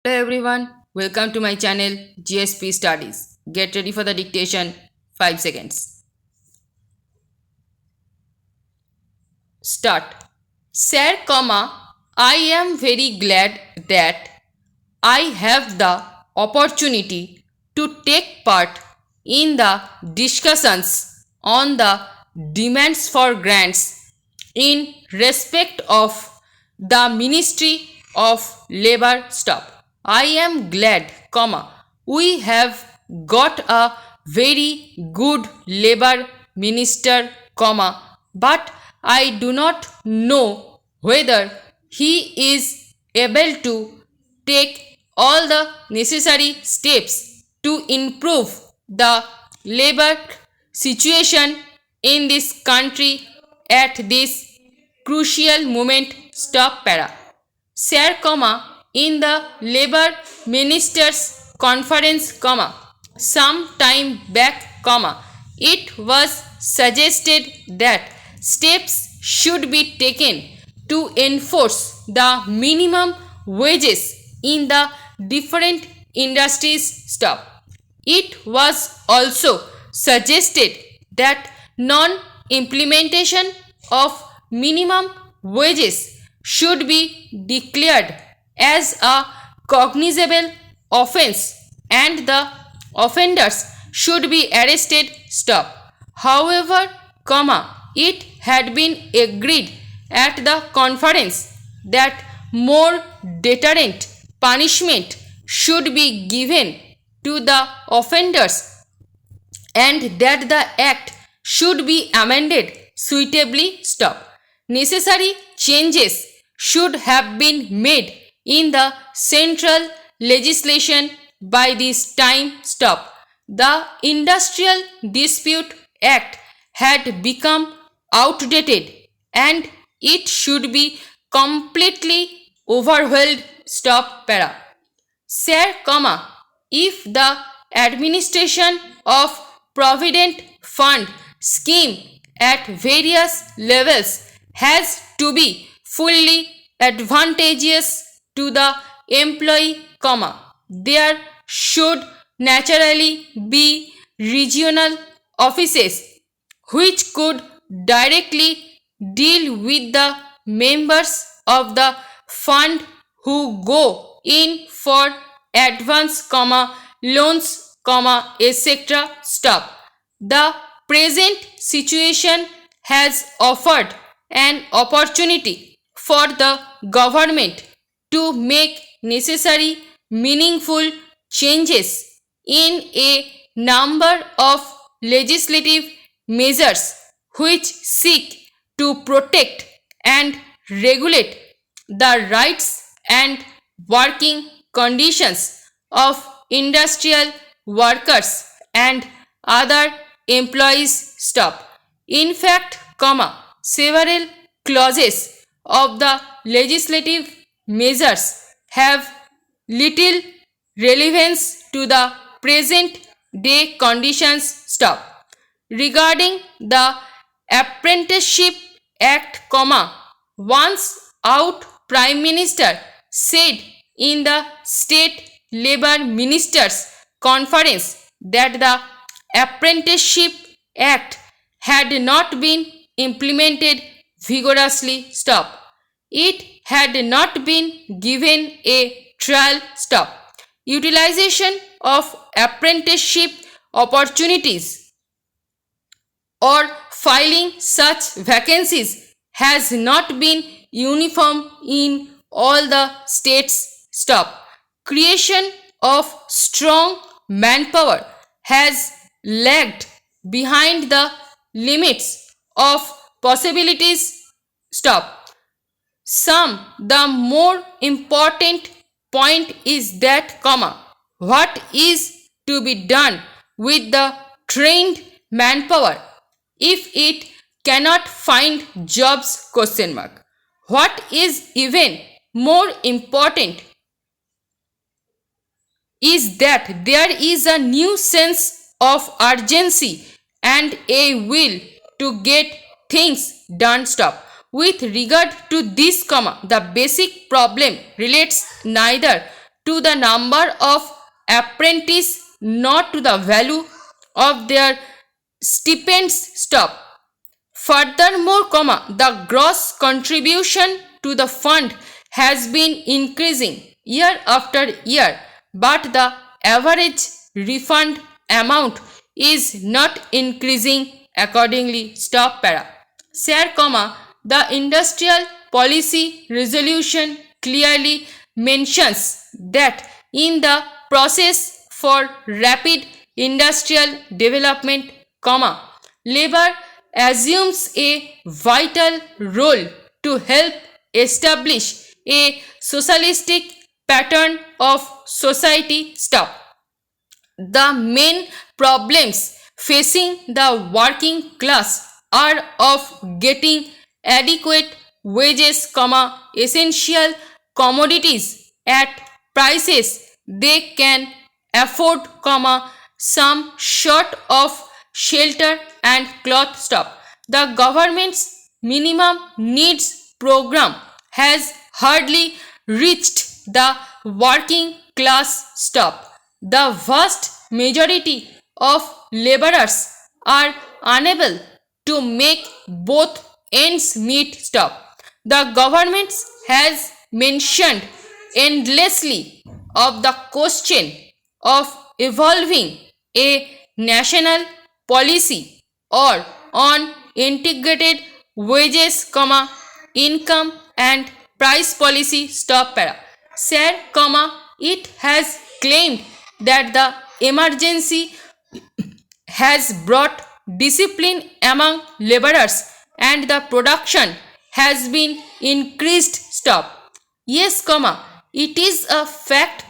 Hello everyone, welcome to my channel GSP Studies. Get ready for the dictation. 5 seconds. Start. Sir, I am very glad that I have the opportunity to take part in the discussions on the demands for grants in respect of the Ministry of Labor staff. I am glad, we have got a very good labor minister, but I do not know whether he is able to take all the necessary steps to improve the labor situation in this country at this crucial moment. Stop para. Sir, in the labor ministers conference, some time back, it was suggested that steps should be taken to enforce the minimum wages in the different industries. Stop. It was also suggested that non-implementation of minimum wages should be declared as a cognizable offense and the offenders should be arrested. Stop. However, it had been agreed at the conference that more deterrent punishment should be given to the offenders and that the act should be amended suitably. Stop. Necessary changes should have been made in the central legislation by this time. Stop. The Industrial Dispute Act had become outdated and it should be completely overhauled. Stop para. Sir, if the administration of Provident Fund scheme at various levels has to be fully advantageous to the employee, there should naturally be regional offices which could directly deal with the members of the fund who go in for advance, loans, etc. Stop. The present situation has offered an opportunity for the government to make necessary meaningful changes in a number of legislative measures which seek to protect and regulate the rights and working conditions of industrial workers and other employees. Stop. In fact, several clauses of the legislative measures have little relevance to the present day conditions. Stop. Regarding the Apprenticeship Act, once out Prime Minister said in the State Labor Ministers Conference that the Apprenticeship Act had not been implemented vigorously. Stop. It had not been given a trial. Stop. Utilization of apprenticeship opportunities or filing such vacancies has not been uniform in all the states. Stop. Creation of strong manpower has lagged behind the limits of possibilities. Stop. The more important point is that, what is to be done with the trained manpower if it cannot find jobs? What is even more important is that there is a new sense of urgency and a will to get things done. Stop. With regard to this, the basic problem relates neither to the number of apprentices, not to the value of their stipends. Stop. Furthermore, the gross contribution to the fund has been increasing year after year, but the average refund amount is not increasing accordingly. Stop para. Sir, the industrial policy resolution clearly mentions that in the process for rapid industrial development, labor assumes a vital role to help establish a socialistic pattern of society. Stop. The main problems facing the working class are of getting adequate wages, essential commodities at prices they can afford, some short of shelter and cloth. Stop. The government's minimum needs program has hardly reached the working class. Stop. The vast majority of laborers are unable to make both ends meet. Stop. The government has mentioned endlessly of the question of evolving a national policy or on integrated wages, income and price policy. Stop para. Sir, it has claimed that the emergency has brought discipline among laborers and the production has been increased. Stop. Yes, it is a fact,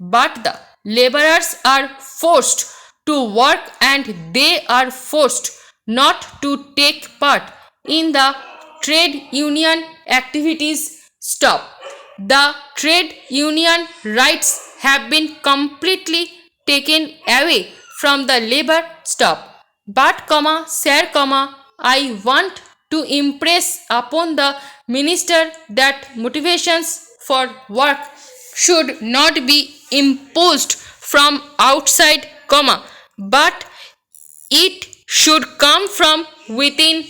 but the laborers are forced to work and they are forced not to take part in the trade union activities. Stop. The trade union rights have been completely taken away from the labor. Stop. But, sir, I want to impress upon the minister that motivations for work should not be imposed from outside, but it should come from within.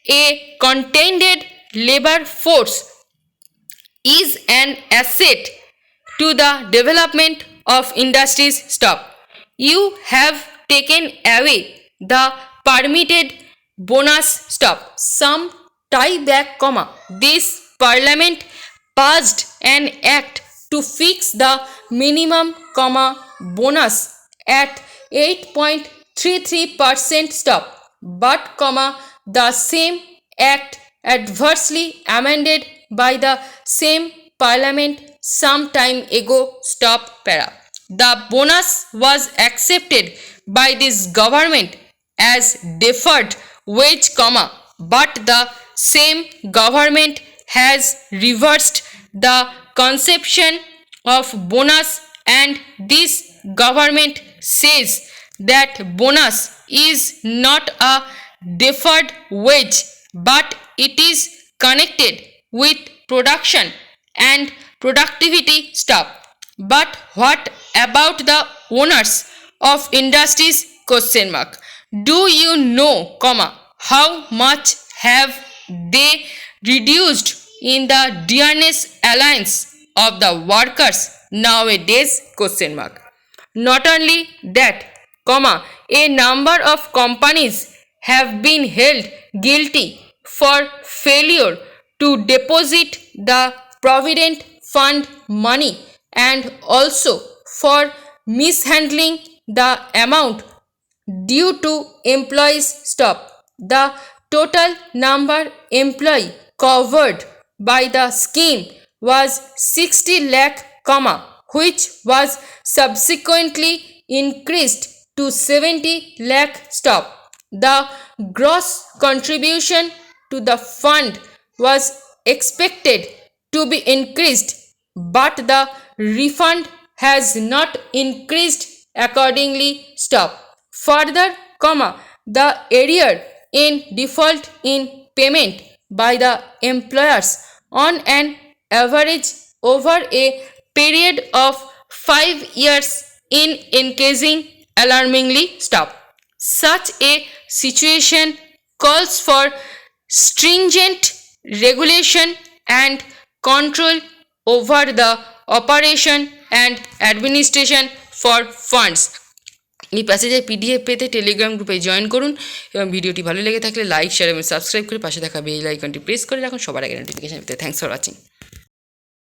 A contented labor force is an asset to the development of industries. Stop. You have taken away the permitted bonus. Stop. Some time back, this parliament passed an act to fix the minimum, bonus at 8.33%. Stop. But, the same act adversely amended by the same parliament some time ago. Stop para. The bonus was accepted by this government as deferred wage, but the same government has reversed the conception of bonus and this government says that bonus is not a deferred wage but it is connected with production and productivity. Stop. But what about the owners of industries? Question mark. Do you know, how much have they reduced in the dearness allowance of the workers nowadays? Question mark. Not only that, a number of companies have been held guilty for failure to deposit the provident fund money and also for mishandling the amount due to employees. Stop. The total number employee covered by the scheme was 60 lakh, which was subsequently increased to 70 lakh. Stop. The gross contribution to the fund was expected to be increased, but the refund has not increased accordingly. Stop. Further, the arrear in default in payment by the employers on an average over a period of 5 years in increasing alarmingly stop. Such a situation calls for stringent regulation and control over the operation and administration for funds. এই প্যাসেজের PDF পেতে Telegram গ্রুপে join করুন এবং ভিডিওটি ভালো লেগে থাকলে like share এবং সাবস্ক্রাইব করে পাশে থাকা বেল আইকনটি প্রেস করে রাখুন সবার আগে নোটিফিকেশন পেতে। Thanks for watching.